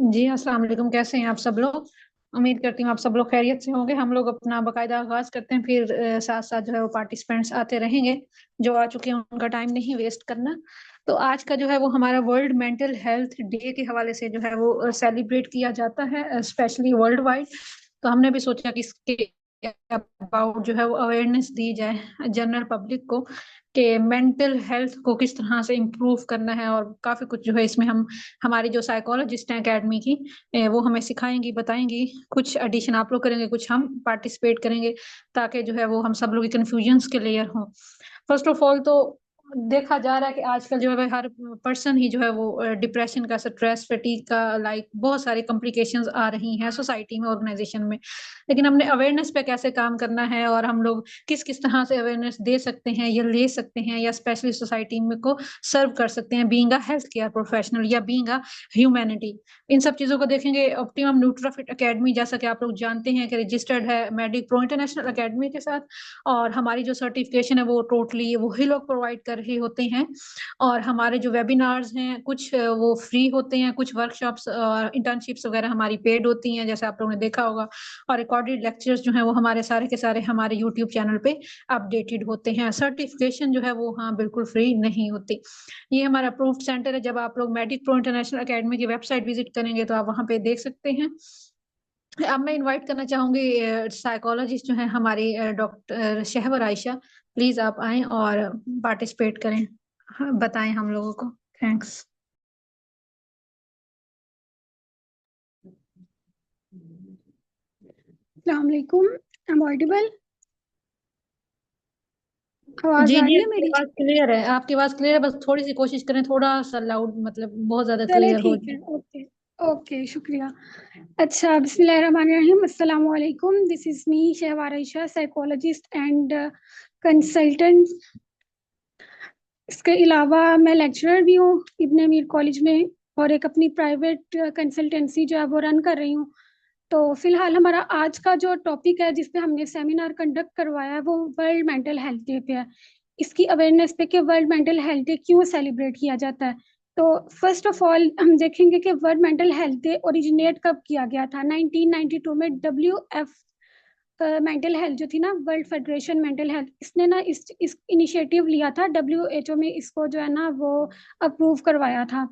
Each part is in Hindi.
जी अस्सलाम वालेकुम। कैसे हैं आप सब लोग? उम्मीद करती हूँ आप सब लोग खैरियत से होंगे। हम लोग अपना बकायदा आगाज करते हैं, फिर साथ साथ जो है वो पार्टिसिपेंट्स आते रहेंगे। जो आ चुके हैं उनका टाइम नहीं वेस्ट करना। तो आज का जो है वो हमारा वर्ल्ड मेंटल हेल्थ डे के हवाले से जो है वो सेलिब्रेट किया जाता है, स्पेशली वर्ल्ड वाइड। तो हमने भी सोचा कि इसके अबाउट जो है वो अवेयरनेस दी जाए जनरल पब्लिक को कि मेंटल हेल्थ को किस तरह से इम्प्रूव करना है। और काफी कुछ जो है इसमें हम हमारी जो साइकोलॉजिस्ट हैं एकेडमी की, वो हमें सिखाएंगी, बताएंगी। कुछ एडिशन आप लोग करेंगे, कुछ हम पार्टिसिपेट करेंगे, ताकि जो है वो हम सब लोग कंफ्यूजन्स क्लियर हों। फर्स्ट ऑफ ऑल तो देखा जा रहा है कि आजकल जो है हर पर्सन ही जो है वो डिप्रेशन का, स्ट्रेस, फटीग का, लाइक बहुत सारी कॉम्प्लिकेशंस आ रही हैं सोसाइटी में, ऑर्गेनाइजेशन में। लेकिन हमने अवेयरनेस पे कैसे काम करना है और हम लोग किस किस तरह से अवेयरनेस दे सकते हैं या ले सकते हैं या स्पेशली सोसाइटी में को सर्व कर सकते हैं, being a health care professional या बीइंग अ ह्यूमैनिटी। इन सब चीजों को देखेंगे। ऑप्टिमम न्यूट्राफिट एकेडमी, जैसा कि आप लोग जानते हैं कि रजिस्टर्ड है मेडिक प्रो इंटरनेशनल एकेडमी के साथ। और हमारी जो सर्टिफिकेशन है वो टोटली वही लोग प्रोवाइड कर रहे होते हैं। और हमारे जो वेबिनार्स हैं कुछ वो फ्री होते हैं, कुछ वर्कशॉप्स और इंटर्नशिप्स वगैरह हमारी पेड होती हैं, जैसे आप लोगों ने देखा होगा। और रिकॉर्डेड लेक्चर्स जो हैं वो हमारे सारे के सारे हमारे यूट्यूब चैनल पे अपडेटेड होते हैं। सर्टिफिकेशन जो है वो हाँ बिल्कुल फ्री नहीं होती। ये हमारा अप्रूव्ड सेंटर है। जब आप लोग मेडिक प्रो इंटरनेशनल एकेडमी की वेबसाइट विजिट करेंगे तो आप वहाँ पे देख सकते हैं। अब मैं इनवाइट करना चाहूंगी साइकोलॉजिस्ट जो है हमारी डॉक्टर शहवर आयशा। प्लीज आप आए और पार्टिसिपेट करें। हाँ, बताएं हम लोगों को। थैंक्स। अस्सलाम वालेकुम। I am audible? आवाज जी आ जी, रही है आपकी मेरी? आवाज क्लियर है, आपकी आवाज क्लियर है। बस थोड़ी सी कोशिश करें, थोड़ा सा लाउड, मतलब बहुत ज्यादा चले क्लियर हो ठीक है। जाए। ओके। ओके, शुक्रिया। अच्छा, बिस्मिल्लाहिर्रहमानिर्रहीम। अस्सलाम वालेकुम। This is me Shahwar Ayesha, psychologist and consultant. इसके अलावा मैं लेक्चरर भी हूँ इब्न अमीर कॉलेज में, और एक अपनी प्राइवेट कंसल्टेंसी जो है वो रन कर रही हूँ। तो फिलहाल हमारा आज का जो टॉपिक है जिस पे हमने सेमिनार कंडक्ट करवाया है वो वर्ल्ड मेंटल हेल्थ डे पे है। इसकी अवेयरनेस पे कि वर्ल्ड मेंटल हेल्थ डे क्यों सेलिब्रेट किया जाता है। तो फर्स्ट ऑफ ऑल हम देखेंगे कि world mental health day originate कब किया गया था। 1992 में WF मेंटल हेल्थ जो थी ना, वर्ल्ड फेडरेशन मेंटल हेल्थ, इसने ना इस इनिशिएटिव लिया था। WHO में इसको जो है ना वो अप्रूव करवाया था।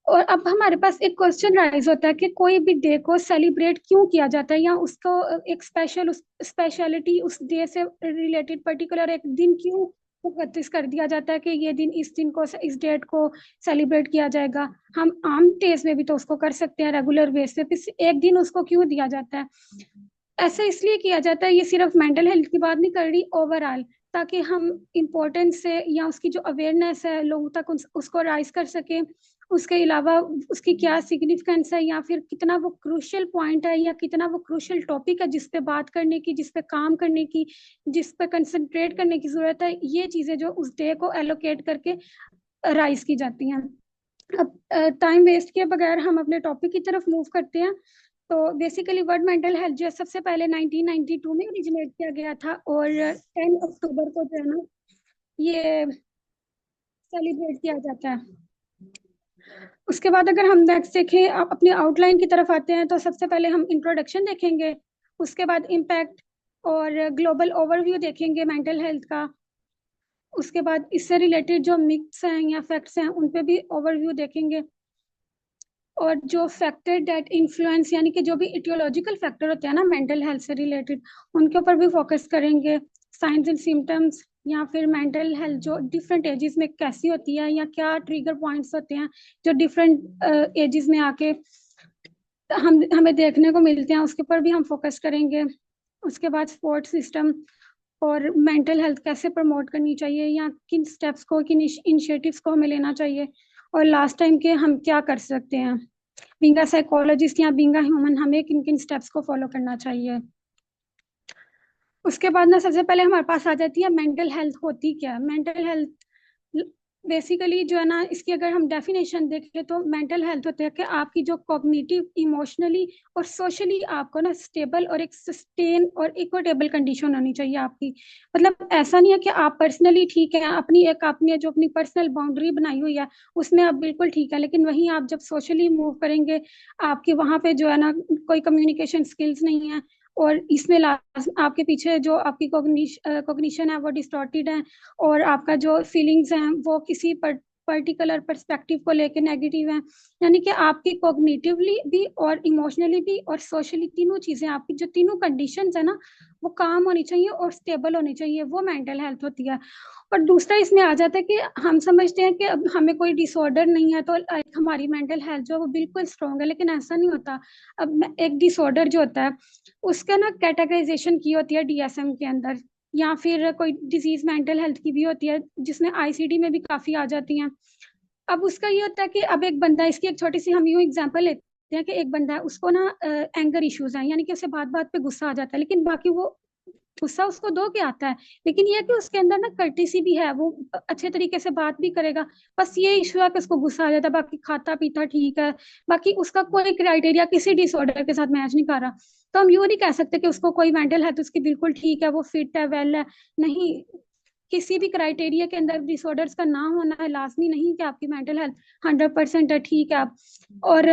और अब हमारे पास एक क्वेश्चन राइज होता है कि कोई भी डे को सेलिब्रेट क्यों किया जाता है, या उसको एक स्पेशलिटी उस डे से रिलेटेड पर्टिकुलर एक दिन क्यों मुकद्दस कर दिया जाता है कि ये दिन, इस दिन को, इस डेट को सेलिब्रेट किया जाएगा। हम आम डेज में भी तो उसको कर सकते हैं, रेगुलर बेस पे एक दिन उसको क्यों दिया जाता है। ऐसा इसलिए किया जाता है, ये सिर्फ मेंटल हेल्थ की बात नहीं कर रही, ओवरऑल, ताकि हम इम्पोर्टेंस से या उसकी जो अवेयरनेस है लोगों तक उसको राइज कर सके। उसके अलावा उसकी क्या सिग्निफिकेंस है, या फिर कितना वो क्रूशियल पॉइंट है, या कितना वो क्रूशियल टॉपिक है जिस पे बात करने की, जिस पे काम करने की, जिस पे कंसंट्रेट करने की जरूरत है। ये चीजें जो उस डे को एलोकेट करके राइज की जाती हैं। अब टाइम वेस्ट किए बगैर हम अपने टॉपिक की तरफ मूव करते हैं। तो बेसिकली वर्ल्ड मेंटल हेल्थ जो है सबसे पहले 1992 में ओरिजिनेट किया गया था, और 10 अक्टूबर को जो है ना ये सेलिब्रेट किया जाता है। उसके बाद अगर हम नेक्स्ट देखें, आप अपनी आउटलाइन की तरफ आते हैं, तो सबसे पहले हम इंट्रोडक्शन देखेंगे। उसके बाद इम्पैक्ट और ग्लोबल ओवरव्यू देखेंगे मेंटल हेल्थ का। उसके बाद इससे रिलेटेड जो मिथ्स हैं या फैक्ट्स हैं उन पे भी ओवरव्यू देखेंगे। और जो फैक्टर डेट इन्फ्लुएंस, यानी कि जो भी इटियोलॉजिकल फैक्टर होते हैं ना मेंटल हेल्थ से रिलेटेड, उनके ऊपर भी फोकस करेंगे। साइंस एंड सिम्टम्स, या फिर मेंटल हेल्थ जो डिफरेंट एजेस में कैसी होती है, या क्या ट्रिगर पॉइंट्स होते हैं जो डिफरेंट एजेस में आके हम हमें देखने को मिलते हैं, उसके ऊपर भी हम फोकस करेंगे। उसके बाद सपोर्ट सिस्टम और मेंटल हेल्थ कैसे प्रमोट करनी चाहिए, या किन स्टेप्स को, किन इनिशिएटिव्स को हमें लेना चाहिए। और लास्ट टाइम के हम क्या कर सकते हैं बीइंग अ साइकोलॉजिस्ट या बीइंग अ ह्यूमन, हमें किन किन स्टेप्स को फॉलो करना चाहिए। उसके बाद ना सबसे पहले हमारे पास आ जाती है मेंटल हेल्थ होती क्या है। मेंटल हेल्थ बेसिकली जो है ना, इसकी अगर हम डेफिनेशन देखें तो मेंटल हेल्थ होता है कि आपकी जो कॉग्निटिव, इमोशनली और सोशली आपको ना स्टेबल और एक सस्टेन और इक्विटेबल कंडीशन होनी चाहिए आपकी। मतलब ऐसा नहीं है कि आप पर्सनली ठीक है, अपनी एक आपने जो अपनी पर्सनल बाउंड्री बनाई हुई है उसमें आप बिल्कुल ठीक है, लेकिन वहीं आप जब सोशली मूव करेंगे, आपके वहां पे जो है ना कोई कम्युनिकेशन स्किल्स नहीं है, और इसमें आपके पीछे जो आपकी कॉग्निशन है वो डिस्टॉर्टेड है, और आपका जो फीलिंग्स हैं वो किसी पर्टिकुलर पर्सपेक्टिव को लेके नेगेटिव है, यानी कि आपकी कॉग्निटिवली भी और इमोशनली भी और सोशली तीनों चीजें, आपकी जो तीनों कंडीशंस है ना वो काम होनी चाहिए और स्टेबल होनी चाहिए, वो मेंटल हेल्थ होती है। और दूसरा इसमें आ जाता है कि हम समझते हैं कि अब हमें कोई डिसऑर्डर नहीं है तो हमारी मेंटल हेल्थ जो है वो बिल्कुल स्ट्रांग है, लेकिन ऐसा नहीं होता। अब एक डिसऑर्डर जो होता है उसका ना कैटेगराइजेशन की होती है डीएसएम के अंदर, या फिर कोई डिजीज मेंटल हेल्थ की भी होती है जिसमें आईसीडी में भी काफी आ जाती हैं। अब उसका ये होता है कि अब एक बंदा, इसकी एक छोटी सी हम यूं एग्जांपल लेते हैं कि एक बंदा है, उसको ना एंगर इश्यूज हैं, यानी कि उसे बात बात पे गुस्सा आ जाता है, लेकिन बाकी वो गुस्सा उसको दो के आता है, लेकिन ये है कि उसके अंदर ना कर्टेसी भी है, वो अच्छे तरीके से बात भी करेगा। बस ये इशू है कि उसको गुस्सा आ जाता है, बाकी खाता पीता ठीक है, बाकी उसका कोई क्राइटेरिया किसी डिसऑर्डर के साथ मैच नहीं कर रहा। तो हम यूं नहीं कह सकते कि उसको कोई मेंटल हेल्थ उसकी बिल्कुल ठीक है, वो फिट है, वेल है। नहीं, किसी भी क्राइटेरिया के अंदर डिसऑर्डर्स का ना होना है लाजमी नहीं कि आपकी मेंटल हेल्थ 100% है, ठीक है आप। और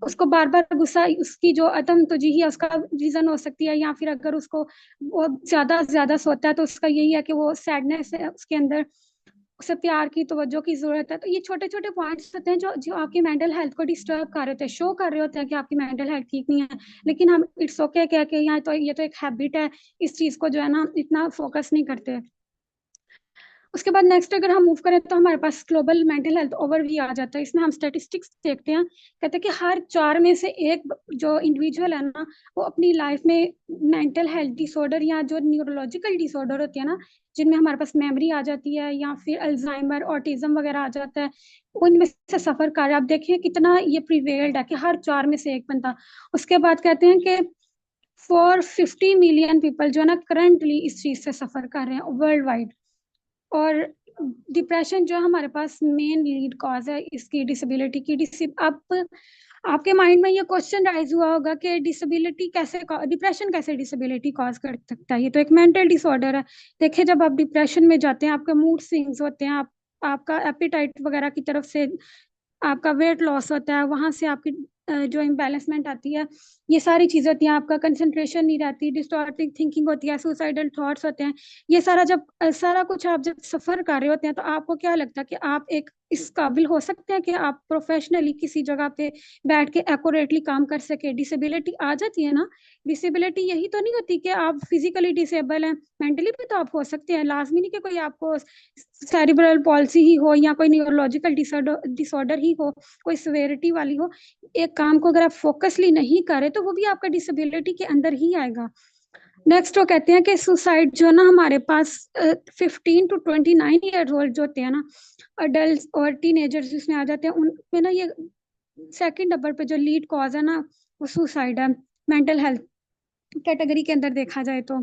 उसको बार बार गुस्सा, उसकी जो अतम तुझी है उसका रीजन हो सकती है, या फिर अगर उसको वो ज्यादा ज्यादा सोता है तो उसका यही है कि वो सैडनेस है उसके अंदर, उसे प्यार की तवज्जो की जरूरत है। तो ये छोटे छोटे पॉइंट्स होते हैं जो जो आपकी मेंटल हेल्थ को डिस्टर्ब कर रहे होते हैं, शो कर रहे होते हैं कि आपकी मेंटल हेल्थ ठीक नहीं है, लेकिन हम इट्स ओके कह के, यहाँ तो ये तो एक हैबिट है, इस चीज को जो है ना इतना फोकस नहीं करते। उसके बाद नेक्स्ट अगर हम मूव करें तो हमारे पास ग्लोबल मेंटल हेल्थ ओवरव्यू आ जाता है। इसमें हम स्टेटिस्टिक्स देखते हैं, कहते हैं कि हर 4 में से एक जो इंडिविजुअल है ना वो अपनी लाइफ में मेंटल हेल्थ डिसऑर्डर या जो न्यूरोलॉजिकल डिसऑर्डर होती है ना, जिनमें हमारे पास मेमोरी आ जाती है या फिर अल्जाइमर, ऑटिज्म वगैरह आ जाता है, उनमें से सफर कर रहा है। आप देखिए कितना ये प्रिवेल्ड है कि हर 4 में से एक बंदा। उसके बाद कहते हैं कि 450 मिलियन पीपल जो है ना करंटली इस चीज से सफर कर रहे हैं वर्ल्ड वाइड। और डिप्रेशन जो है हमारे पास मेन लीड कॉज है इसकी डिसेबिलिटी की। आप आपके माइंड में ये क्वेश्चन राइज हुआ होगा कि डिसेबिलिटी कैसे, डिप्रेशन कैसे डिसेबिलिटी कॉज कर सकता है, ये तो एक मेंटल डिसऑर्डर है। देखिए जब आप डिप्रेशन में जाते हैं आपके मूड स्विंग्स होते हैं, आप आपका एपिटाइट वगैरह की तरफ से आपका वेट लॉस होता है, वहां से आपकी जो इम्बैलेंसमेंट आती है, ये सारी चीजें होती हैं, आपका कंसंट्रेशन नहीं रहती, डिस्टॉर्टिंग थिंकिंग होती है, सुसाइडल थॉट्स होते हैं। ये सारा जब सारा कुछ आप जब सफर कर रहे होते हैं तो आपको क्या लगता है कि आप एक इस काबिल हो सकते हैं कि आप प्रोफेशनली किसी जगह पे बैठ के एक्यूरेटली काम कर सके। डिसेबिलिटी आ जाती है ना, डिसेबिलिटी यही तो नहीं होती कि आप फिजिकली डिसेबल हैं, मेंटली भी तो आप हो सकते हैं। लाजमी नहीं कि कोई आपको सेरिब्रल पॉलिसी ही हो या कोई न्यूरोलॉजिकल डिसऑर्डर ही हो, कोई सिवियरिटी वाली हो। एक काम को अगर आप फोकसली नहीं करें तो वो भी आपका डिसेबिलिटी के अंदर ही आएगा। नेक्स्ट वो कहते हैं कि सुसाइड जो ना हमारे पास 15 to 29 ईयर ओल्ड जो होते हैं ना, अडल्ट और टीनेजर्स इसमें आ जाते हैं, उनमें ना ये सेकंड नंबर पे जो लीड कॉज है ना वो सुसाइड है मेंटल हेल्थ कैटेगरी के अंदर देखा जाए तो।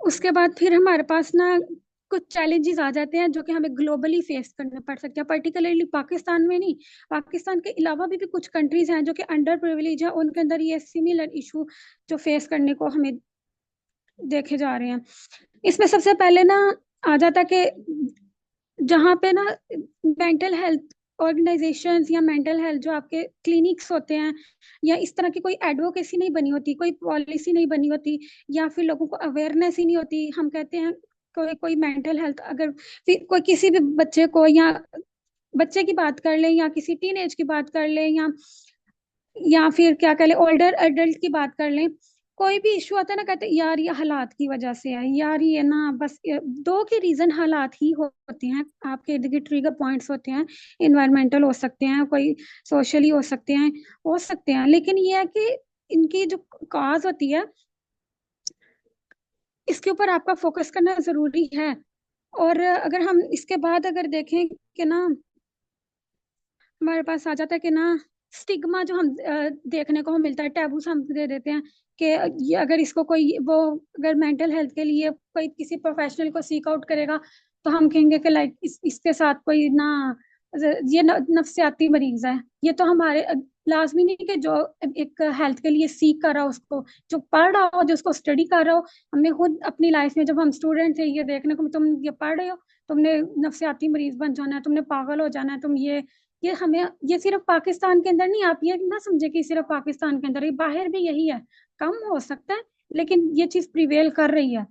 उसके बाद फिर हमारे पास ना कुछ चैलेंजेस आ जाते हैं जो कि हमें ग्लोबली फेस करने पड़ सकते हैं, पर्टिकुलरली पाकिस्तान में नहीं, पाकिस्तान के अलावा भी कुछ कंट्रीज हैं जो कि अंडर प्रिविलेज है, उनके अंदर ये सिमिलर इशू जो फेस करने को हमें देखे जा रहे हैं। इसमें सबसे पहले ना आ जाता है कि जहाँ पे ना मेंटल हेल्थ ऑर्गेनाइजेशंस या मेंटल हेल्थ जो आपके क्लिनिक्स होते हैं, या इस तरह की कोई एडवोकेसी नहीं बनी होती, कोई पॉलिसी नहीं बनी होती, या फिर लोगों को अवेयरनेस ही नहीं होती। हम कहते हैं कोई कोई मेंटल हेल्थ अगर फिर कोई किसी भी बच्चे को, या बच्चे की बात कर ले या किसी टीन एज की बात कर ले, या फिर क्या कह ले ओल्डर एडल्ट की बात कर लें, कोई भी इशू आता है ना कहते हैं यार ये हालात की वजह से है, यार ये ना बस दो के रीजन हालात ही होते हैं, आपके इर्द गिर्द ट्रिगर पॉइंट्स होते हैं, इन्वायरमेंटल हो सकते हैं, कोई सोशली हो सकते हैं, लेकिन ये है कि इनकी जो कॉज होती है इसके ऊपर आपका फोकस करना जरूरी है। और अगर हम इसके बाद अगर देखें कि ना हमारे पास आ जाता है कि ना स्टिग्मा जो हम देखने को मिलता है, टैबूस हम दे देते हैं कि ये अगर इसको कोई वो अगर मेंटल हेल्थ के लिए कोई किसी प्रोफेशनल को सीक आउट करेगा तो हम कहेंगे कि लाइक इसके साथ कोई ना, ये नफसियाती मरीज है। ये तो हमारे लाजमी नहीं कि जो एक हेल्थ के लिए सीख कर रहा हो, उसको जो पढ़ रहा हो, जो उसको स्टडी कर रहा हो। हमने खुद अपनी लाइफ में जब हम स्टूडेंट थे ये देखने को, तुम ये पढ़ रहे हो, तुमने नफसियाती मरीज बन जाना है, तुमने पागल हो जाना है, तुम ये हमें, ये सिर्फ पाकिस्तान के अंदर नहीं, आप ये ना समझे कि सिर्फ पाकिस्तान के अंदर, ये बाहर भी यही है। कम हो सकता है लेकिन ये चीज प्रिवेल कर रही है।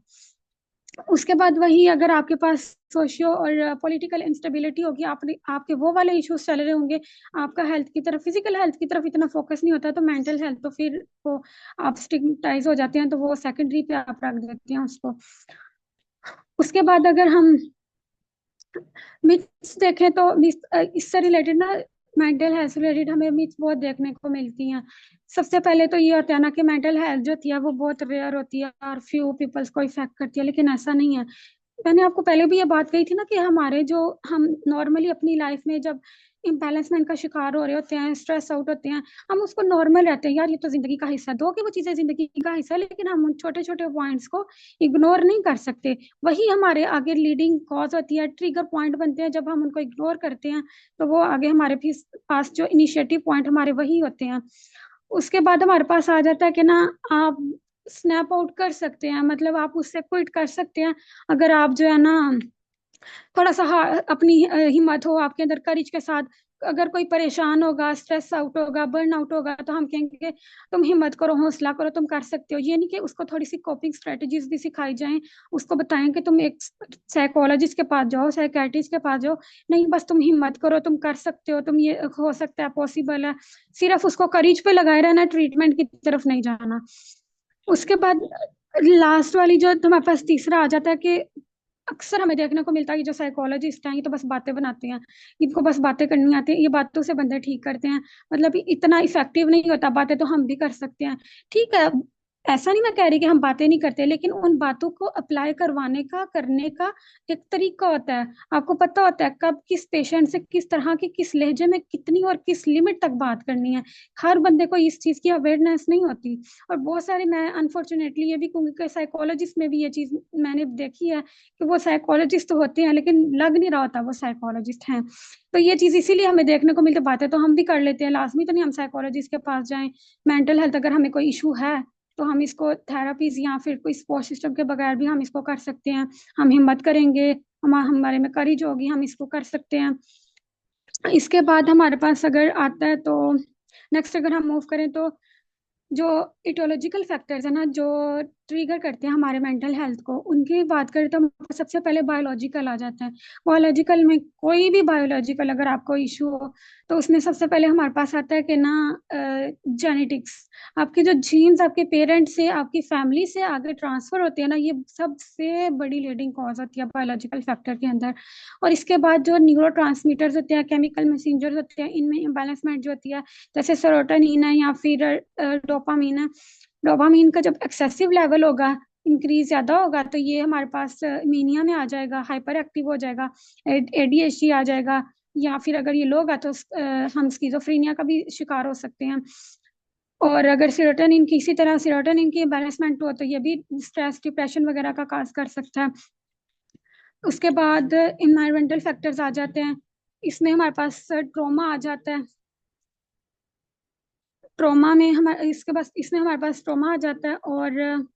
उसके बाद वही, अगर आपके पास सोशियो और पॉलिटिकल इंस्टेबिलिटी होगी, आपके वो वाले इश्यूज चल रहे होंगे, आपका हेल्थ की तरफ, फिजिकल हेल्थ की तरफ इतना फोकस नहीं होता, तो मेंटल हेल्थ तो फिर वो आप स्टिग्मेटाइज हो जाते हैं, तो वो सेकेंडरी पे आप रख देते हैं उसको। उसके बाद अगर हम मिथ्स देखें तो इससे रिलेटेड ना, मेंटल हेल्थ से रिलेटेड हमें मिथ्स बहुत देखने को मिलती हैं। सबसे पहले तो ये होता है ना कि मेंटल हेल्थ जो होती है वो बहुत रेयर होती है और फ्यू पीपल्स को इफेक्ट करती है, लेकिन ऐसा नहीं है। मैंने आपको पहले भी ये बात कही थी ना कि हमारे जो, हम नॉर्मली अपनी लाइफ में जब इम्बैलेंसमेंट का शिकार हो रहे होते हैं, स्ट्रेस आउट होते हैं, हम उसको नॉर्मल रहते हैं, यार ये तो जिंदगी का हिस्सा है, दो कि वो चीजें जिंदगी का हिस्सा है, लेकिन हम उन छोटे छोटे पॉइंट्स को इग्नोर नहीं कर सकते। वही हमारे आगे लीडिंग कॉज होती है, ट्रिगर पॉइंट बनते हैं। जब हम उनको इग्नोर करते हैं तो वो आगे हमारे पास जो इनिशिएटिव पॉइंट हमारे वही होते हैं। उसके बाद हमारे पास आ जाता है कि ना, आप स्नैप आउट कर सकते हैं, मतलब आप उससे क्विट कर सकते हैं। अगर आप जो है ना थोड़ा सा अपनी हिम्मत हो आपके अंदर, करेज के साथ, अगर कोई परेशान होगा, स्ट्रेस आउट होगा, बर्न आउट होगा, तो हम कहेंगे तुम हिम्मत करो, हौसला करो, तुम कर सकते हो। ये नहीं कि उसको थोड़ी सी कोपिंग स्ट्रेटजीज भी सिखाई जाएं, उसको बताएं कि तुम एक साइकोलॉजिस्ट के पास जाओ, साइकेट्रिस्ट के पास जाओ। नहीं, बस तुम हिम्मत करो, तुम कर सकते हो, तुम ये हो सकता है, पॉसिबल है। सिर्फ उसको करेज पे लगाए रहना, ट्रीटमेंट की तरफ नहीं जाना। उसके बाद लास्ट वाली जो हमारे पास तीसरा आ जाता है कि अक्सर हमें देखने को मिलता है कि जो साइकोलॉजिस्ट हैं ये तो बस बातें बनाते हैं, इनको बस बातें करनी आती है, ये बातों से बंदे ठीक करते हैं, मतलब इतना इफेक्टिव नहीं होता, बातें तो हम भी कर सकते हैं। ठीक है, ऐसा नहीं मैं कह रही कि हम बातें नहीं करते, लेकिन उन बातों को अप्लाई करवाने का, करने का एक तरीका होता है। आपको पता होता है कब किस पेशेंट से किस तरह की, किस लहजे में कितनी और किस लिमिट तक बात करनी है। हर बंदे को इस चीज की अवेयरनेस नहीं होती। और बहुत सारे, मैं अनफॉर्चुनेटली ये भी कहूँगी कि साइकोलॉजिस्ट में भी ये चीज मैंने देखी है कि वो साइकोलॉजिस्ट तो होते हैं लेकिन लग नहीं रहा होता वो साइकोलॉजिस्ट हैं। तो ये चीज इसीलिए हमें देखने को मिलती, बातें तो हम भी कर लेते हैं, लाजमी तो नहीं हम साइकोलॉजिस्ट के पास जाएं। मेंटल हेल्थ अगर हमें कोई इशू है तो हम इसको थेरापीज या फिर कोई सपोर्ट सिस्टम के बगैर भी हम इसको कर सकते हैं। हम हिम्मत करेंगे, हमारे में करेज होगी, हम इसको कर सकते हैं। इसके बाद हमारे पास अगर आता है तो नेक्स्ट, अगर हम मूव करें तो जो इटोलॉजिकल फैक्टर्स है ना, जो ट्रिगर करते हैं हमारे मेंटल हेल्थ को, उनकी बात करें तो हमारे पास सबसे पहले बायोलॉजिकल आ जाता है। बायोलॉजिकल में कोई भी बायोलॉजिकल अगर आपको इशू हो तो उसमें सबसे पहले हमारे पास आता है कि ना, जेनेटिक्स। आपके जो जीन्स आपके पेरेंट्स से, आपकी फैमिली से आगे ट्रांसफर होते हैं ना, ये सबसे बड़ी लीडिंग कॉज होती है बायोलॉजिकल फैक्टर के अंदर। और इसके बाद जो न्यूरो ट्रांसमीटर्स होते हैं, केमिकल मैसेंजर्स होते हैं, इनमें इम्बैलेंसमेंट जो होती है, जैसे सेरोटोनिन है या फिर डोपामीन है। डोपामीन का जब एक्सेसिव लेवल होगा, इंक्रीज ज्यादा होगा, तो ये हमारे पास मीनिया में आ जाएगा, हाइपर एक्टिव हो जाएगा, एडीएचडी आ जाएगा, या फिर अगर ये लो होगा तो हम स्किज़ोफ्रेनिया का भी शिकार हो सकते हैं। और अगर सीरोटोनिन की, इसी तरह सीरोटोनिन की बैलेंसमेंट हो तो ये भी स्ट्रेस, डिप्रेशन वगैरह का काज कर सकता है। उसके बाद इन्वायरमेंटल फैक्टर्स आ जाते हैं, इसमें हमारे पास ट्रोमा आ जाता है। ट्रोमा में हमारे, इसके पास, इसमें हमारे पास ट्रोमा आ जाता है। और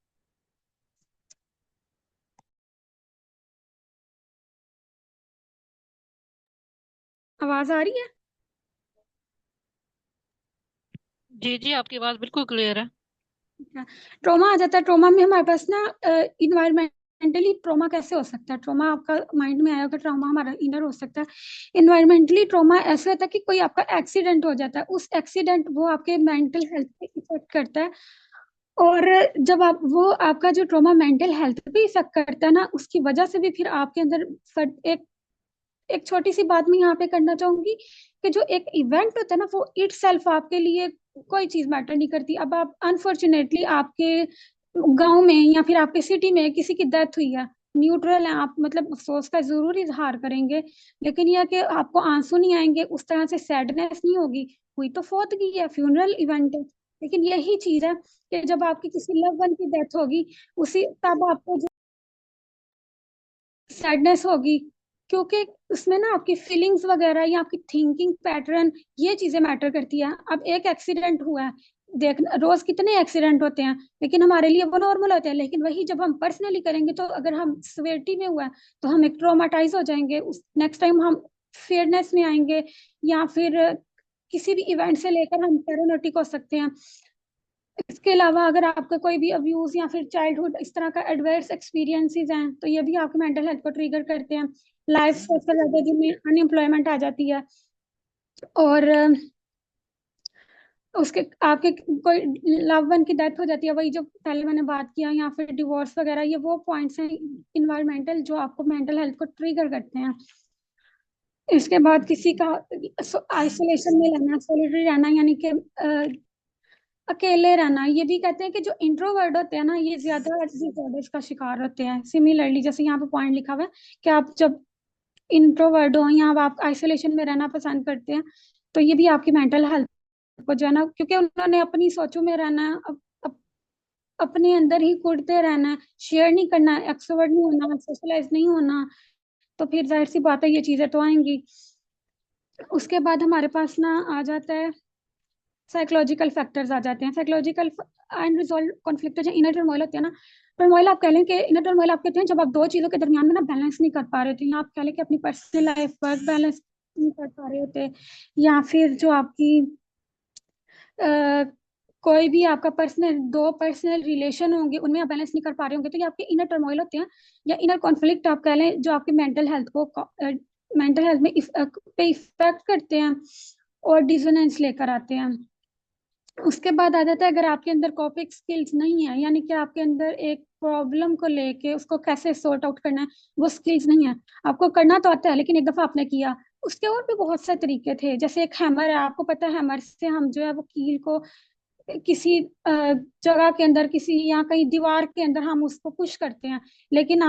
आवाज आ रही जी जी, आपकी आवाज बिल्कुल क्लियर है। है? ट्रोमा आ जाता है। ट्रोमा में हमारे पास ना, इन्वायरमेंटली ट्रोमा कैसे हो सकता है? ट्रोमा आपका माइंड में आया कि ट्रोमा हमारा इनर हो सकता है। इन्वायरमेंटली ट्रोमा ऐसे होता है कि कोई आपका एक्सीडेंट हो जाता है, उस एक्सीडेंट वो आपके मेंटल हेल्थ पे इफेक्ट करता है। और जब आप, वो आपका जो ट्रोमा मेंटल हेल्थ पे इफेक्ट करता है ना, उसकी वजह से भी फिर आपके अंदर एक एक छोटी सी बात मैं यहाँ पे करना चाहूंगी कि जो एक इवेंट होता है ना, वो इट सेल्फ आपके लिए कोई चीज मैटर नहीं करती। अब आप अनफॉर्चुनेटली आपके गांव में या फिर आपके सिटी में किसी की डेथ हुई है, न्यूट्रल है आप, मतलब अफसोस का जरूर इजहार करेंगे, लेकिन यह कि आपको आंसू नहीं आएंगे, उस तरह से सैडनेस नहीं होगी। हुई तो फौतगी है, फ्यूनरल इवेंट है। लेकिन यही चीज है कि जब आपकी किसी लव वन की डेथ होगी, उसी तब आपको सैडनेस होगी, क्योंकि उसमें ना आपकी फीलिंग्स वगैरह या आपकी थिंकिंग पैटर्न, ये चीजें मैटर करती है। अब एक एक्सीडेंट हुआ है, देख रोज कितने एक्सीडेंट होते हैं, लेकिन हमारे लिए वो नॉर्मल होते हैं, लेकिन वही जब हम पर्सनली करेंगे तो अगर हम सिवियरिटी में हुआ है तो हम एक ट्रोमाटाइज हो जाएंगे, उस नेक्स्ट टाइम हम फेयरनेस में आएंगे, या फिर किसी भी इवेंट से लेकर हम पैरालिटिक हो सकते हैं। इसके अलावा अगर आपका कोई भी अब्यूज या फिर चाइल्डहुड इस तरह का एडवर्स एक्सपीरियंसेस हैं तो ये भी आपके मेंटल हेल्थ को ट्रिगर करते हैं। लाइफ सोशल ट्रेजेडी में अनएम्प्लॉयमेंट आ जाती है, और उसके आपके कोई लव वन की डेथ हो जाती है, वही जो पहले मैंने बात किया, या फिर डिवोर्स वगैरह, ये वो पॉइंट्स हैं इन्वायरमेंटल जो आपको मेंटल हेल्थ को ट्रिगर करते हैं। इसके बाद किसी का आइसोलेशन में रहना, सोलिटरी रहना, यानी कि अकेले रहना, ये भी कहते हैं कि जो इंट्रोवर्ट होते हैं ना ये ज्यादा डिसऑर्डर्स का शिकार होते हैं। सिमिलरली जैसे यहाँ पे पॉइंट लिखा हुआ है कि आप जब इंट्रोवर्ट हो या आप आइसोलेशन में रहना पसंद करते हैं तो ये भी आपकी मेंटल हेल्थ को जो है ना, क्योंकि उन्होंने अपनी सोचों में रहना है, अपने अंदर ही कुढ़ते रहना है, शेयर नहीं करना, एक्सट्रोवर्ट नहीं होना, सोशलाइज नहीं होना, तो फिर जाहिर सी बात है ये चीजें तो आएंगी। उसके बाद हमारे पास ना आ जाता है साइकोलॉजिकल फैक्टर्स आ जाते हैं। साइकोलॉजिकल अनरिजॉल्व कॉन्फ्लिक्ट जो इनर टर्मोइल होते हैं ना, टर्मोइल आप कह लें कि इनर टर्मोइल आप कहते हैं जब आप दो चीजों के दरमियान में ना बैलेंस नहीं कर पा रहे थे, या आप कह लें कि अपनी पर्सनल लाइफ वर्क बैलेंस नहीं कर पा रहे होते, या फिर जो आपकी कोई भी आपका दो पर्सनल रिलेशन होंगे उनमें आप बैलेंस नहीं कर पा रहे होंगे, तो ये आपके इनर टर्मोइल होते हैं, या इनर कॉन्फ्लिक्ट आप कह लें जो आपके मेंटल हेल्थ में पे इफेक्ट करते हैं और डिसोनेंस लेकर आते हैं। उसके बाद आ जाता है अगर आपके अंदर कॉपिंग स्किल्स नहीं है, यानी कि आपके अंदर एक प्रॉब्लम को लेके उसको कैसे सॉर्ट आउट करना है वो स्किल्स नहीं है, आपको करना तो आता है लेकिन एक दफा आपने किया, उसके और भी बहुत से तरीके थे। जैसे एक हैमर है, आपको पता है हैमर से हम जो है वो कील को किसी जगह के अंदर, किसी या कहीं दीवार के अंदर हम उसको पुश करते हैं, लेकिन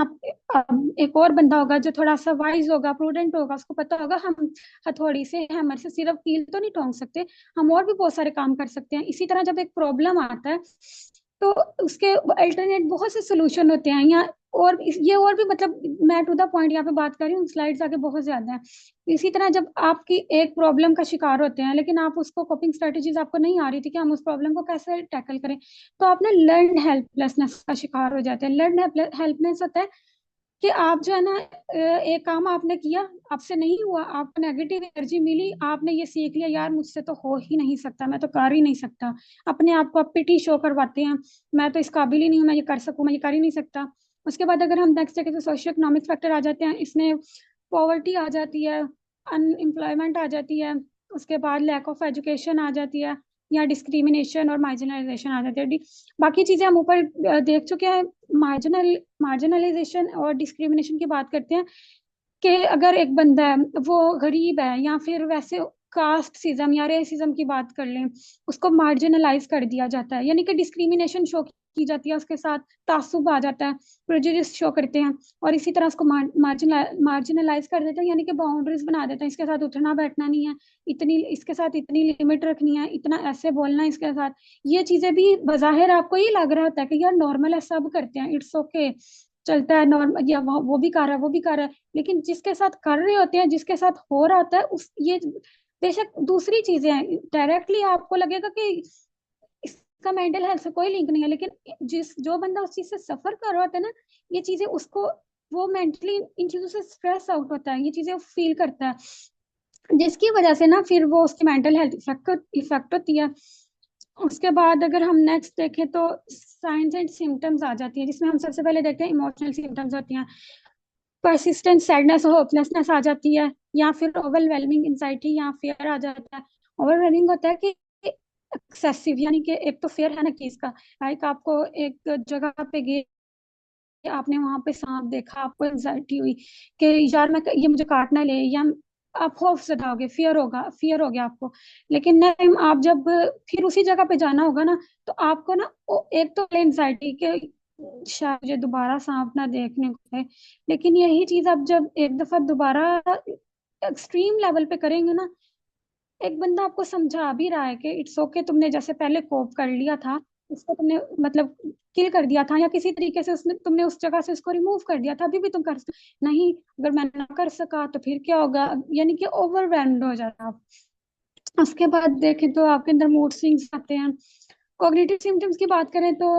एक और बंदा होगा जो थोड़ा सा वाइज होगा, प्रूडेंट होगा, उसको पता होगा हम हथौड़ी से हैमर से सिर्फ कील तो नहीं ठोक सकते, हम और भी बहुत सारे काम कर सकते हैं। इसी तरह जब एक प्रॉब्लम आता है तो उसके अल्टरनेट बहुत से सोल्यूशन होते हैं, या और ये और भी, मतलब मैं टू द पॉइंट यहाँ पे बात कर रही हूँ, स्लाइड्स आगे बहुत ज्यादा है। इसी तरह जब आपकी एक प्रॉब्लम का शिकार होते हैं लेकिन आप उसको कोपिंग स्ट्रेटजीज आपको नहीं आ रही थी कि हम उस प्रॉब्लम को कैसे टैकल करें, तो आप ना लर्न हेल्पलेसनेस का शिकार हो जाते हैं। लर्न हेल्पलेस होता है कि आप जो है ना एक काम आपने किया, आपसे नहीं हुआ, आपको नेगेटिव एनर्जी मिली, आपने ये सीख लिया यार मुझसे तो हो ही नहीं सकता, मैं तो कर ही नहीं सकता, अपने आप को आप पिटी शो करवाते हैं, मैं तो इस काबिल ही नहीं हूँ, मैं ये कर सकूँ, मैं ये कर ही नहीं सकता। उसके बाद अगर हम नेक्स्ट देखें तो सोशियो इकोनॉमिक फैक्टर आ जाते हैं, इसमें पॉवर्टी आ जाती है, अनएम्प्लॉयमेंट आ जाती है, उसके बाद लैक ऑफ एजुकेशन आ जाती है, या डिस्क्रिमिनेशन और मार्जिनलाइजेशन आ जाती है। बाकी चीजें हम ऊपर देख चुके हैं। मार्जिनलाइजेशन और डिस्क्रिमिनेशन की बात करते हैं कि अगर एक बंदा है वो गरीब है, या फिर वैसे कास्ट सिज्म या रेसिज्म की बात कर लें, उसको मार्जिनलाइज कर दिया जाता है, यानी कि डिस्क्रिमिनेशन शो की जाती है, उसके साथ तासुब आ जाता है, प्रेजुडिस शो करते हैं, और इसी तरह उसको मार्जिनलाइज कर देते हैं, यानी कि बाउंड्रीज बना देते हैं, इसके साथ उठना बैठना नहीं है, इतनी इसके साथ इतनी लिमिट रखनी है, इतना ऐसे बोलना है इसके साथ। ये चीजें भी बजाहिर आपको ये लग रहा होता है कि यार नॉर्मल है, सब करते हैं, इट्स ओके, चलता है नॉर्मल, या वो भी कर रहा है वो भी कर रहा है, लेकिन जिसके साथ कर रहे होते हैं, जिसके साथ हो रहा होता है उस ये बेशक दूसरी चीजें हैं, डायरेक्टली आपको लगेगा कि इसका मेंटल हेल्थ से कोई लिंक नहीं है, लेकिन जो बंदा उस चीज से सफर कर रहा होता है ना, ये चीजें उसको, वो मेंटली इन चीजों से स्ट्रेस आउट होता है, ये चीजें फील करता है, जिसकी वजह से ना फिर वो उसकी मेंटल हेल्थ इफेक्ट होती है। उसके बाद अगर हम नेक्स्ट देखें तो साइंस एंड सिम्टम्स आ जाती है, जिसमें हम सबसे पहले देखते हैं इमोशनल सिम्टम्स होती हैं, परसिस्टेंट सैडनेस और होपलेसनेस आ जाती है, या फिर ओवरवेलमिंग एंजाइटी या फियर आ जाता है। ओवरवेलमिंग होता है कि एक्सेसिव, यानी कि एक तो फेयर है ना चीज का, लाइक आपको एक जगह पे गए, आपने वहां पे सांप देखा, आपको एंजाइटी हुई कि यार मैं ये मुझे काटना ले, या आप खौफ ज्यादा हो गए, फियर हो गया आपको, लेकिन नहीं, आप जब फिर उसी जगह पे जाना होगा ना तो आपको ना एक तो एंजाइटी के शायद मुझे दोबारा सांप ना देखने को है, लेकिन यही चीज आप जब एक दफा दोबारा एक्सट्रीम लेवल पे करेंगे ना, एक बंदा आपको समझा भी रहा है कि इट्स ओके, तुमने जैसे पहले कोप कर लिया था उसको तुमने मतलब किल कर दिया था, या किसी तरीके से उसने तुमने उस जगह से उसको रिमूव कर दिया था, अभी भी तुम कर सकते नहीं। अगर मैं ना कर सका तो फिर क्या होगा, यानी कि ओवरवेल्म्ड हो जाता आप। उसके बाद देखें तो आपके अंदर मूड स्विंग्स आते हैं। कॉग्निटिव सिम्टम्स की बात करें तो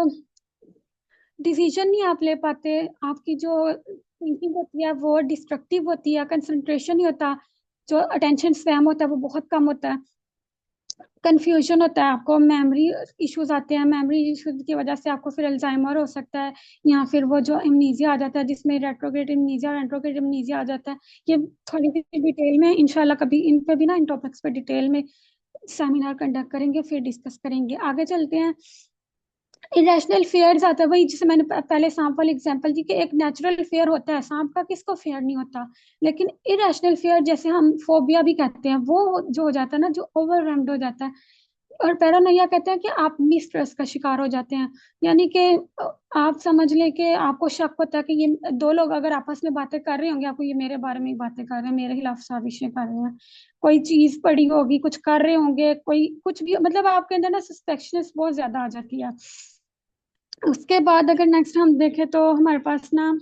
डिसीजन नहीं आप ले पाते, आपकी जो थिंकिंग होती है वो डिस्ट्रक्टिव होती है, कंसंट्रेशन नहीं होता, जो अटेंशन स्पैम होता है वो बहुत कम होता है, कंफ्यूजन होता है, आपको मेमोरी इश्यूज आते हैं, मेमोरी इश्यूज की वजह से आपको फिर अल्जाइमर हो सकता है, या फिर वो जो एमनीजिया आ जाता है जिसमें रेट्रोग्रेड एमनीजिया और एंट्रोग्रेड एमनीजिया आ जाता है। ये थोड़ी सी डिटेल में इंशाल्लाह कभी इन पे भी ना, इन टॉपिक्स पे डिटेल में सेमिनार कंडक्ट करेंगे, फिर डिस्कस करेंगे। आगे चलते हैं। इरेशनल फेयर्स आता है, वही जिसे मैंने पहले सांप वाली एग्जांपल दी कि एक नेचुरल फेयर होता है, सांप का किसको फेयर नहीं होता। लेकिन इरेशनल फेयर जैसे हम फोबिया भी कहते हैं, वो जो हो जाता है ना, जो ओवरवेल्म्ड हो जाता है। और पैरानोया कहते हैं कि आप मिसट्रस्ट का शिकार हो जाते हैं, यानी कि आप समझ लें कि आपको शक होता है कि ये दो लोग अगर आपस में बातें कर रहे होंगे, आपको ये मेरे बारे में ही बातें कर रहे हैं, मेरे खिलाफ साजिशें कर रहे हैं, कोई चीज पड़ी होगी, कुछ कर रहे होंगे, कोई कुछ भी, मतलब आपके अंदर ना सस्पेक्शनेस बहुत ज्यादा आ जाती है। उसके बाद अगर नेक्स्ट हम देखें तो हमारे पास ना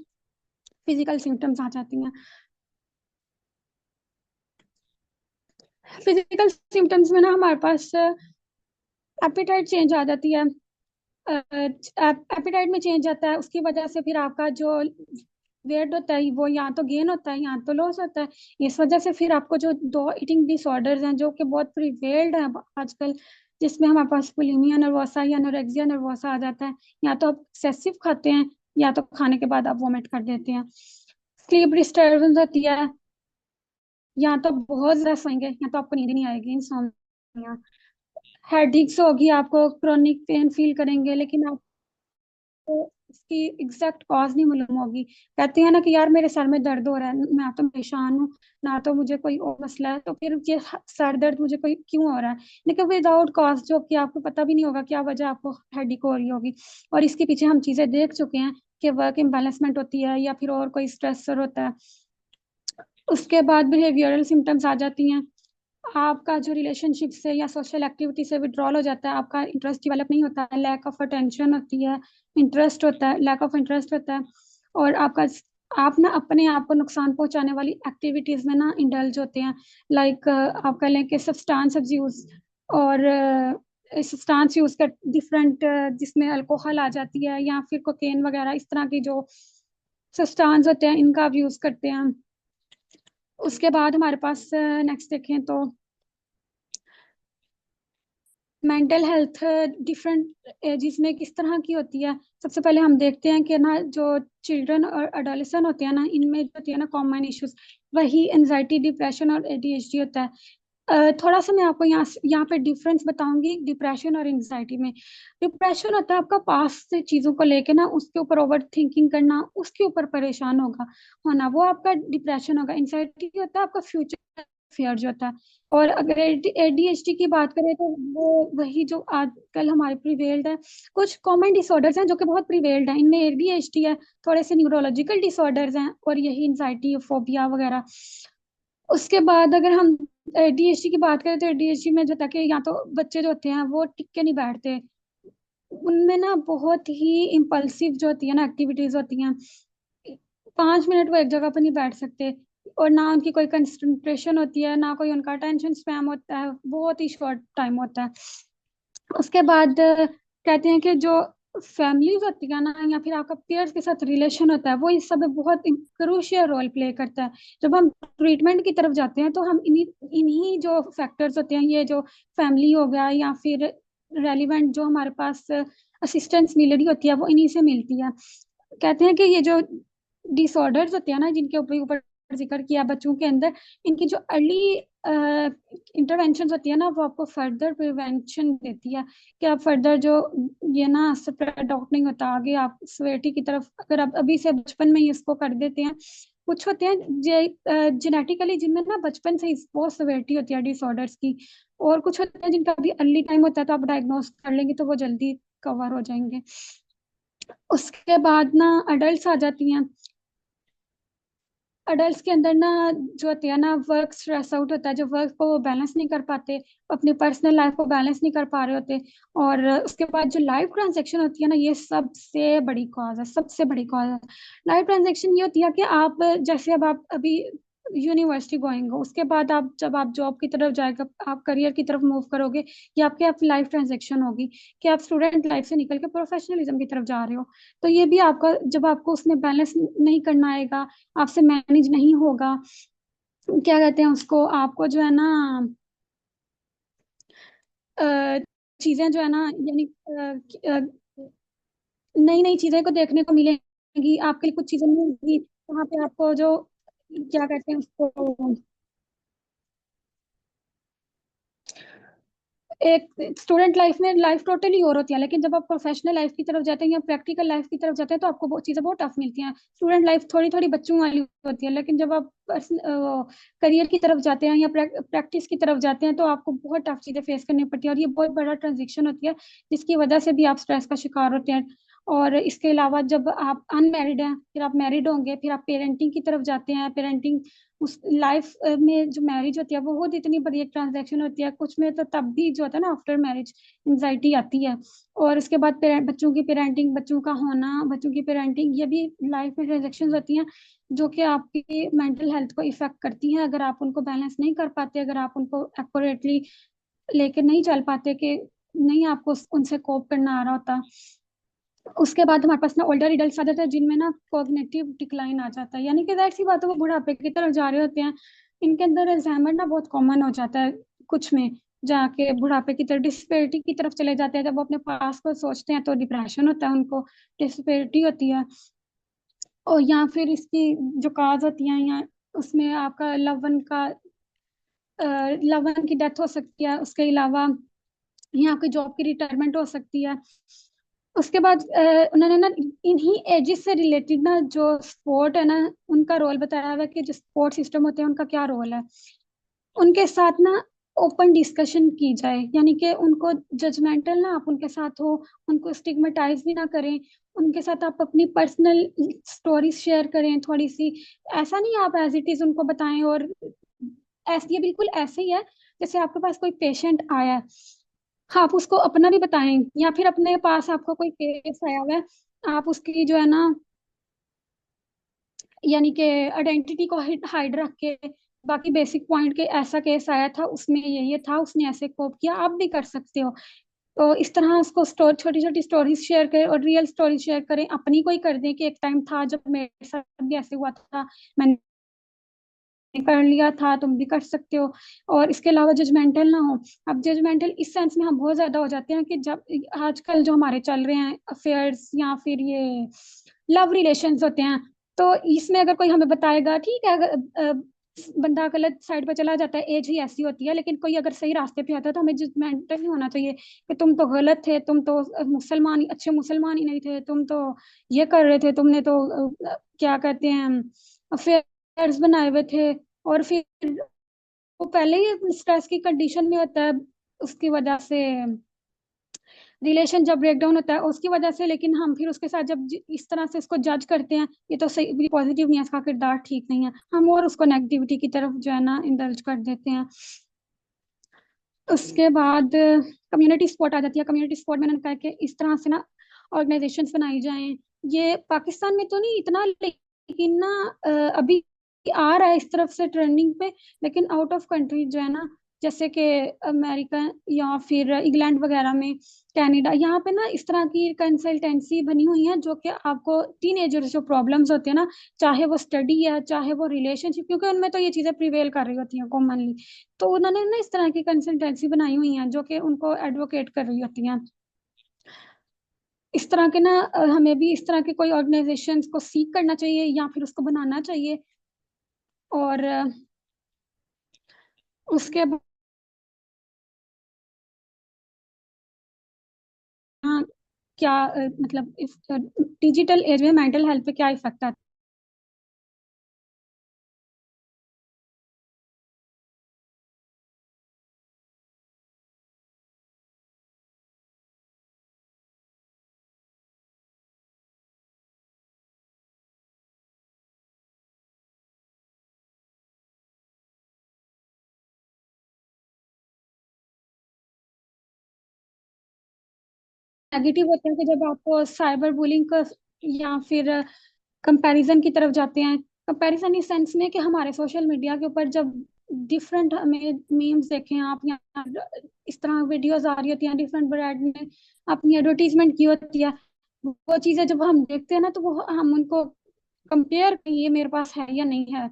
फिजिकल सिम्टम्स आ जाती हैं। फिजिकल सिम्टम्स में ना हमारे पास एपेटाइट चेंज आ जाती है, एपेटाइट में चेंज आता है, उसकी वजह से फिर आपका जो वेट होता है वो या तो गेन होता है या तो लॉस होता है। इस वजह से फिर आपको जो दो ईटिंग डिसऑर्डर्स हैं जो कि बहुत प्रिवेल्ड है आजकल, जिसमें हमारे पास बुलिमिया नर्वोसा या एनोरेक्सिया नर्वोसा आ जाता है, या तो आप एक्सेसिव खाते हैं या तो खाने के बाद आप वोमिट कर देते हैं। स्लीप डिस्टर्बेंस होती है, या तो बहुत ज्यादा सोएंगे या तो आपको नींद ही नहीं आएगी, इंसोम्निया। हेडेक्स होगी, आपको क्रोनिक पेन फील करेंगे, लेकिन आप तो इसकी एग्जैक्ट कॉज नहीं मालूम होगी। कहते हैं ना कि यार मेरे सर में दर्द हो रहा है, मैं तो परेशान हूँ, ना तो मुझे कोई और मसला है, तो फिर ये सर दर्द मुझे कोई क्यों हो रहा है, लेकिन विदाउट कॉज, जो कि आपको पता भी नहीं होगा क्या वजह आपको हेडेक हो रही होगी। और इसके पीछे हम चीजें देख चुके हैं कि वर्क इम्बैलेंसमेंट होती है या फिर और कोई स्ट्रेसर होता है। उसके बाद बिहेवियरल सिम्टम्स आ जाती हैं, आपका जो रिलेशनशिप से या सोशल एक्टिविटी से विड्रॉल हो जाता है, आपका इंटरेस्ट डेवलप नहीं होता है, लैक ऑफ अटेंशन होती है, इंटरेस्ट होता है, लैक ऑफ इंटरेस्ट होता है। और आपका आप ना अपने आप को नुकसान पहुंचाने वाली एक्टिविटीज में ना इंडल्ज होते हैं, लाइक आप कह लें कि सब्सटेंस अब्यूज, और सब्सटेंस यूज कर डिफरेंट, जिसमें अल्कोहल आ जाती है या फिर कोकेन वगैरह, इस तरह की जो सब्सटेंस होते हैं इनका आप यूज करते हैं। उसके बाद हमारे पास नेक्स्ट देखें तो मेंटल हेल्थ डिफरेंट एजिस में किस तरह की होती है। सबसे पहले हम देखते हैं कि ना जो चिल्ड्रन और अडोलेसेंट होते हैं ना, इनमें जो होती है ना कॉमन इश्यूज, वही एनजाइटी, डिप्रेशन और एडीएचडी होता है। थोड़ा सा मैं आपको यहाँ पे डिफरेंस बताऊंगी डिप्रेशन और एंजाइटी में। डिप्रेशन होता है आपका पास्ट से चीजों को लेके ना उसके ऊपर ओवर थिंकिंग करना, उसके ऊपर परेशान होगा होना, वो आपका डिप्रेशन होगा। एंजाइटी होता है आपका फ्यूचर फियर जो होता है। और अगर एडीएचडी की बात करें तो वो वही जो आजकल हमारे प्रिवेल्ड है, कुछ कॉमन डिसऑर्डर्स हैं जो कि बहुत प्रिवेल्ड हैं, इनमें एडीएचडी है, थोड़े से न्यूरोलॉजिकल डिसऑर्डर्स हैं, और यही एंजाइटी फोबिया वगैरह। उसके बाद अगर हम डीएसटी की बात करें तो डीएसटी में जो था कि या तो बच्चे जो होते हैं वो टिक के नहीं बैठते, उनमें ना बहुत ही इम्पल्सिव जो होती है ना एक्टिविटीज होती हैं, 5 मिनट वो एक जगह पर नहीं बैठ सकते, और ना उनकी कोई कंसंट्रेशन होती है, ना कोई उनका अटेंशन स्पैम होता है, बहुत ही शॉर्ट टाइम होता है। उसके बाद कहते हैं कि जो फैमिलीज होती है ना, या फिर आपका पेयर्स के साथ रिलेशन होता है, वो इस सब में बहुत क्रूशियल रोल प्ले करता है। जब हम ट्रीटमेंट की तरफ जाते हैं तो हम इन्हीं इन्हीं जो फैक्टर्स होते हैं, ये जो फैमिली हो गया या फिर रेलिवेंट जो हमारे पास असिस्टेंस मिल रही होती है, वो इन्हीं से मिलती है। कहते हैं कि ये जो डिसऑर्डर्स होते हैं ना, जिनके ऊपर ऊपर जिक्र किया बच्चों के अंदर, इनकी जो अर्ली इंटरवेंशन होती है ना, वो आपको फर्दर प्रिवेंशन देती है कि आप फर्दर जो ये ना स्प्रेड आउट नहीं होता आगे आप सिवियरिटी की तरफ, अगर आप अभी से बचपन में ही इसको कर देते हैं। कुछ होते हैं जेनेटिकली जिनमें ना बचपन से ही बहुत सिवियरिटी होती है डिसऑर्डर्स की, और कुछ होते हैं जिनका भी अर्ली टाइम होता है, तो आप डायग्नोस कर लेंगे तो वो जल्दी कवर हो जाएंगे। उसके बाद ना अडल्ट आ जाती हैं। अडल्ट के अंदर ना जो होती है ना वर्क स्ट्रेस आउट होता है, जो वर्क को बैलेंस नहीं कर पाते, अपनी पर्सनल लाइफ को बैलेंस नहीं कर पा रहे होते। और उसके बाद जो लाइव ट्रांजैक्शन होती है ना, ये सबसे बड़ी कॉज है, सबसे बड़ी कॉज है। लाइव ट्रांजैक्शन ये होती है कि आप जैसे अब आप अभी यूनिवर्सिटी गोइंग हो, उसके बाद आप जब आप जॉब की तरफ जाएगा, आप करियर की तरफ मूव करोगे, ये आपके आप लाइफ ट्रांजैक्शन होगी कि आप स्टूडेंट लाइफ से निकल के प्रोफेशनलिज्म की तरफ जा रहे हो। तो ये भी आपका, जब आपको उसमें बैलेंस नहीं करना आएगा, आपसे मैनेज नहीं होगा, क्या कहते हैं उसको, आपको जो है ना चीजें जो है ना, यानी नई नई चीजें को देखने को मिलेंगी, आपके लिए कुछ चीजें मिलेंगी वहां पे आपको, जो क्या कहते हैं उसको, एक स्टूडेंट लाइफ में लाइफ टोटली और होती है, लेकिन जब आप प्रोफेशनल लाइफ की तरफ जाते हैं या प्रैक्टिकल लाइफ की तरफ जाते हैं तो आपको वो चीज़ें बहुत टफ मिलती हैं। स्टूडेंट लाइफ थोड़ी थोड़ी बच्चों वाली होती है, लेकिन जब आप करियर की तरफ जाते हैं या प्रैक्टिस की तरफ जाते हैं तो आपको बहुत टफ चीज़ें फेस करनी पड़ती है, और ये बहुत बड़ा ट्रांजिशन होती है जिसकी वजह से भी आप स्ट्रेस का शिकार होते हैं। और इसके अलावा जब आप अनमैरिड हैं, फिर आप मैरिड होंगे, फिर आप पेरेंटिंग की तरफ जाते हैं। पेरेंटिंग उस लाइफ में जो मैरिज होती है वो खुद इतनी बड़ी एक ट्रांजैक्शन होती है, कुछ में तो तब भी जो होता है ना आफ्टर मैरिज एंजाइटी आती है। और उसके बाद बच्चों की पेरेंटिंग, बच्चों का होना, बच्चों की पेरेंटिंग, ये भी लाइफ में ट्रांजेक्शन होती हैं जो कि आपकी मेंटल हेल्थ को इफेक्ट करती हैं, अगर आप उनको बैलेंस नहीं कर पाते, अगर आप उनको एक्यूरेटली लेके नहीं चल पाते, कि नहीं आपको उनसे कोप करना आ रहा होता। उसके बाद हमारे पास ना ओल्डर एडल्ट आ जाते हैं जिनमें ना कॉग्निटिव डिक्लाइन आ जाता है, यानी कि जाहिर सी बात है वो बुढ़ापे की तरफ जा रहे होते हैं। इनके अंदर अल्जाइमर ना बहुत कॉमन हो जाता है, कुछ में जाके बुढ़ापे की तरफ, डिस्पेरिटी की तरफ चले जाते हैं। जब वो अपने पास को सोचते हैं तो डिप्रेशन होता है उनको, डिस्पेरिटी होती है। और या फिर इसकी जो काज होती हैं, या उसमें आपका लवन का लवन की डेथ हो सकती है, उसके अलावा यहाँ आपकी जॉब की रिटायरमेंट हो सकती है। उसके बाद उन्होंने ना इन्हीं एजेस से रिलेटेड ना जो स्पोर्ट है ना, उनका रोल बताया हुआ है कि जो स्पोर्ट सिस्टम होते हैं उनका क्या रोल है। उनके साथ ना ओपन डिस्कशन की जाए, यानी कि उनको जजमेंटल ना आप उनके साथ हो, उनको स्टिग्मेटाइज भी ना करें, उनके साथ आप अपनी पर्सनल स्टोरीज शेयर करें थोड़ी सी। ऐसा नहीं आप एज इट इज उनको बताएं, और ऐसे ये बिल्कुल ऐसे ही है जैसे आपके पास कोई पेशेंट आया है, आप उसको अपना भी बताएं, या फिर अपने पास आपको कोई केस आया हुआ है, आप उसकी जो है ना, यानी कि आइडेंटिटी को हाइड रख के, बाकी बेसिक पॉइंट के ऐसा केस आया था, उसमें ये था, उसने ऐसे कोप किया, आप भी कर सकते हो। तो इस तरह उसको स्टोर छोटी छोटी स्टोरीज शेयर करें, और रियल स्टोरीज शेयर करें, अपनी कोई कर दें कि एक टाइम था जब मेरे साथ भी ऐसे हुआ था, मैंने कर लिया था, तुम भी कर सकते हो। और इसके अलावा जजमेंटल ना हो। अब जजमेंटल इस सेंस में हम बहुत ज्यादा हो जाते हैं कि जब आजकल जो हमारे चल रहे हैं अफेयर्स या फिर ये लव रिलेशंस होते हैं, तो इसमें अगर कोई हमें बताएगा, ठीक है, अगर बंदा गलत साइड पर चला जाता है, एज ही ऐसी होती है, लेकिन कोई अगर सही रास्ते पे आता है तो हमें जजमेंटल नहीं होना चाहिए कि तुम तो गलत थे, तुम तो मुसलमान अच्छे मुसलमान ही नहीं थे, तुम तो ये कर रहे थे, तुमने तो क्या कहते हैं अफेयर्स बनाए हुए थे। और फिर वो पहले ही स्ट्रेस की कंडीशन में होता है, उसकी वजह से रिलेशन जब ब्रेक डाउन होता है उसकी वजह से, लेकिन हम फिर उसके साथ जब इस तरह से उसको जज करते हैं, ये तो सही पॉजिटिव नहीं है, इसका किरदार ठीक नहीं है, हम और उसको नेगेटिविटी की तरफ जो है ना इंडल्ज कर देते हैं। उसके बाद कम्युनिटी सपोर्ट आ जाती है। कम्युनिटी सपोर्ट मैंने कहा कि इस तरह से ना ऑर्गेनाइजेशंस बनाई जाएं। ये पाकिस्तान में तो नहीं इतना, लेकिन ना अभी आ रहा है इस तरफ से ट्रेंडिंग पे, लेकिन आउट ऑफ कंट्री जो है ना, जैसे कि अमेरिका या फिर इंग्लैंड वगैरह में, कनाडा, यहाँ पे ना इस तरह की कंसल्टेंसी बनी हुई है जो कि आपको टीनेजर्स जो प्रॉब्लम्स होते हैं ना, चाहे वो स्टडी है चाहे वो रिलेशनशिप, क्योंकि उनमें तो ये चीजें प्रिवेल कर रही होती हैं कॉमनली, तो उन्होंने ना इस तरह की कंसल्टेंसी बनाई हुई हैं जो कि उनको एडवोकेट कर रही होती हैं। इस तरह के ना हमें भी इस तरह के कोई ऑर्गेनाइजेशंस को सीख करना चाहिए या फिर उसको बनाना चाहिए। और उसके बाद क्या मतलब इस डिजिटल एज में मेंटल हेल्थ पे क्या इफेक्ट आता है। नेगेटिव होता है कि जब आप साइबर बुलिंग का या फिर कंपैरिजन की तरफ जाते हैं। कंपैरिजन इस सेंस में कि हमारे सोशल मीडिया के ऊपर जब डिफरेंट हमें मीम्स देखें आप, या इस तरह वीडियोस आ रही होती हैं, डिफरेंट ब्रांड ने अपनी एडवर्टीजमेंट की होती है, वो चीजें जब हम देखते हैं ना तो वो हम उनको कंपेयर, ये मेरे पास है या नहीं है,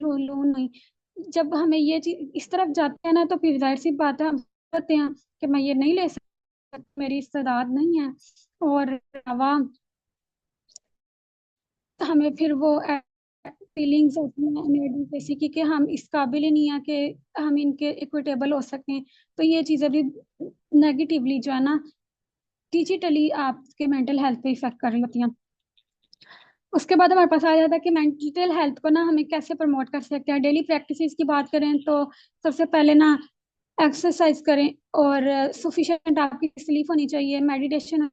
लोन नहीं। जब हमें ये चीज इस तरफ जाते हैं ना तो फिर जाहिर सी बात है हम कहते हैं कि मैं ये नहीं ले सकता, मेरी इस्तेदाद नहीं है। और अलावा हमें फिर वो फीलिंग्स होती हैं इनएडिक्वेसी की कि हम इस काबिल ही नहीं है कि हम इनके इक्विटेबल हो सकें। तो ये चीज़ें भी नेगेटिवली जो है ना डिजिटली आपके मेंटल हेल्थ पे इफेक्ट कर रही होती हैं। उसके बाद हमारे पास आ जाता है कि मेंटल हेल्थ को ना हमें कैसे प्रमोट कर सकते हैं। डेली प्रैक्टिसेस की बात करें तो सबसे पहले ना एक्सरसाइज करें, और सफिशिएंट आपकी स्लीप होनी चाहिए, मेडिटेशन